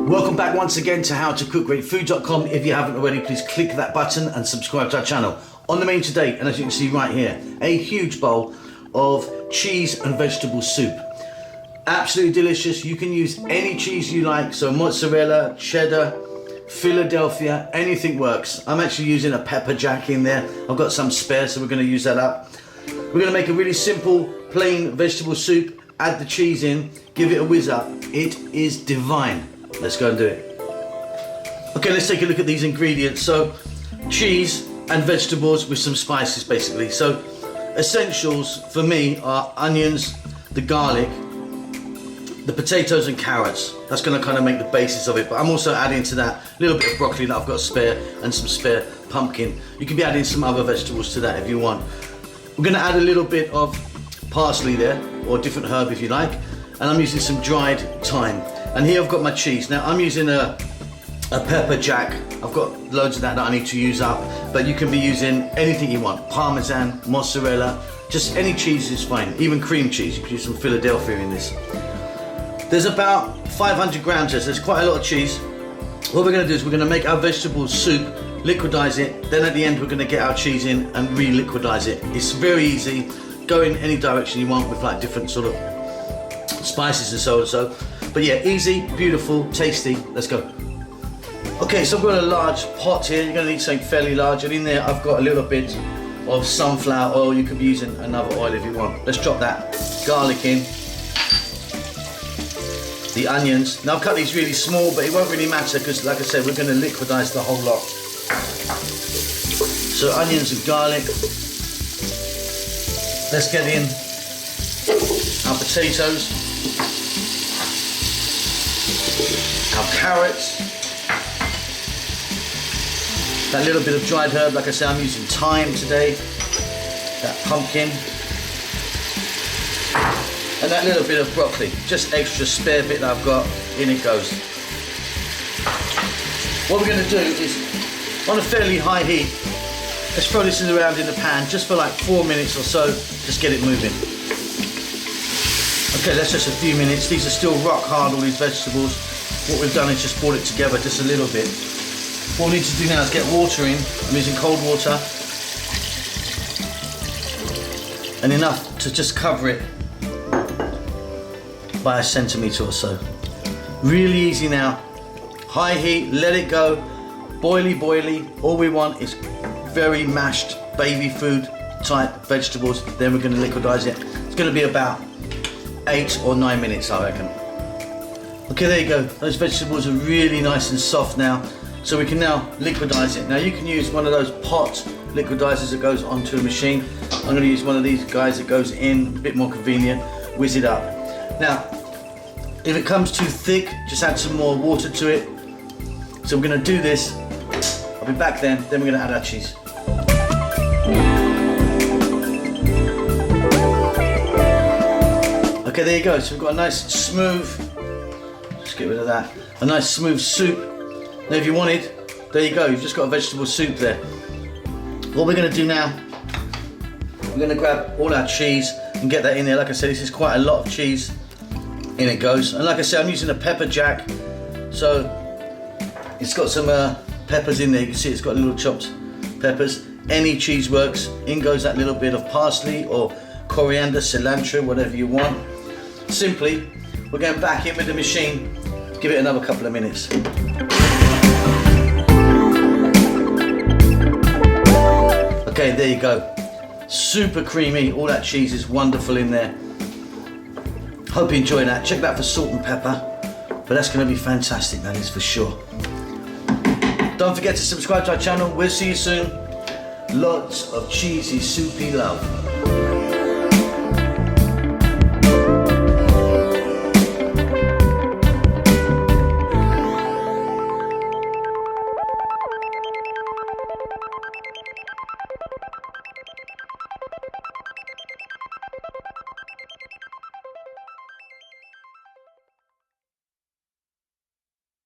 Welcome back once again to howtocookgreatfood.com. If you haven't already, please click that button and subscribe to our channel. On the menu today, and as you can see right here, a huge bowl of cheese and vegetable soup. Absolutely delicious. You can use any cheese you like, so mozzarella, cheddar, Philadelphia, anything works. I'm actually using a pepper jack in there. I've got some spare, so we're going to use that up. We're going to make a really simple, plain vegetable soup, add the cheese in, give it a whiz up. It is divine. Let's go and do it. Okay, let's take a look at these ingredients. So, cheese and vegetables with some spices basically. So, essentials for me are onions, the garlic, the potatoes and carrots. That's going to kind of make the basis of it, but I'm also adding to that a little bit of broccoli that I've got spare and some spare pumpkin. You can be adding some other vegetables to that if you want. We're going to add a little bit of parsley there, or a different herb if you like, and I'm using some dried thyme. And here I've got my cheese. Now I'm using a pepper jack. I've got loads of that I need to use up, but you can be using anything you want. Parmesan, mozzarella, just any cheese is fine. Even cream cheese, you can use some Philadelphia in this. There's about 500 grams there, so there's quite a lot of cheese. What we're going to do is we're going to make our vegetable soup, liquidize it, then at the end we're going to get our cheese in and re-liquidize it. It's very easy. Go in any direction you want with like different sort of spices and so and so. But yeah, easy, beautiful, tasty. Let's go. Okay, so I've got a large pot here. You're going to need something fairly large, and in there I've got a little bit of sunflower oil. You could be using another oil if you want. Let's drop that garlic in. The onions. Now I've cut these really small, but it won't really matter because, like I said, we're going to liquidize the whole lot. So onions and garlic. Let's get in our potatoes, our carrots, that little bit of dried herb. Like I said, I'm using thyme today, that pumpkin, and that little bit of broccoli, just extra spare bit that I've got. In it goes. What we're going to do is, on a fairly high heat, let's throw this around in the pan just for like 4 minutes or so, just get it moving. Okay, that's just a few minutes. These are still rock hard, all these vegetables. What we've done is just brought it together just a little bit. What we need to do now is get water in. I'm using cold water. And enough to just cover it by a centimetre or so. Really easy now. High heat, let it go. Boily, boily. All we want is very mashed baby food type vegetables. Then we're going to liquidize it. It's going to be about 8 or 9 minutes, I reckon. Okay, there you go. Those vegetables are really nice and soft now. So we can now liquidize it. Now you can use one of those pot liquidizers that goes onto a machine. I'm going to use one of these guys that goes in, a bit more convenient. Whiz it up. Now, if it comes too thick, just add some more water to it. So we're going to do this. I'll be back then we're going to add our cheese. Okay, there you go. So we've got a nice smooth, just get rid of that, a nice smooth soup. Now if you wanted, there you go, you've just got a vegetable soup there. What we're going to do now, we're going to grab all our cheese and get that in there. Like I said, this is quite a lot of cheese. In it goes. And like I said, I'm using a pepper jack, so it's got some peppers in there. You can see it's got little chopped peppers. Any cheese works. In goes that little bit of parsley or coriander, cilantro, whatever you want. Simply, we're going back in with the machine. Give it another couple of minutes. Okay, there you go. Super creamy. All that cheese is wonderful in there. Hope you enjoy that. Check that for salt and pepper. But that's going to be fantastic, that is for sure. Don't forget to subscribe to our channel. We'll see you soon. Lots of cheesy, soupy love.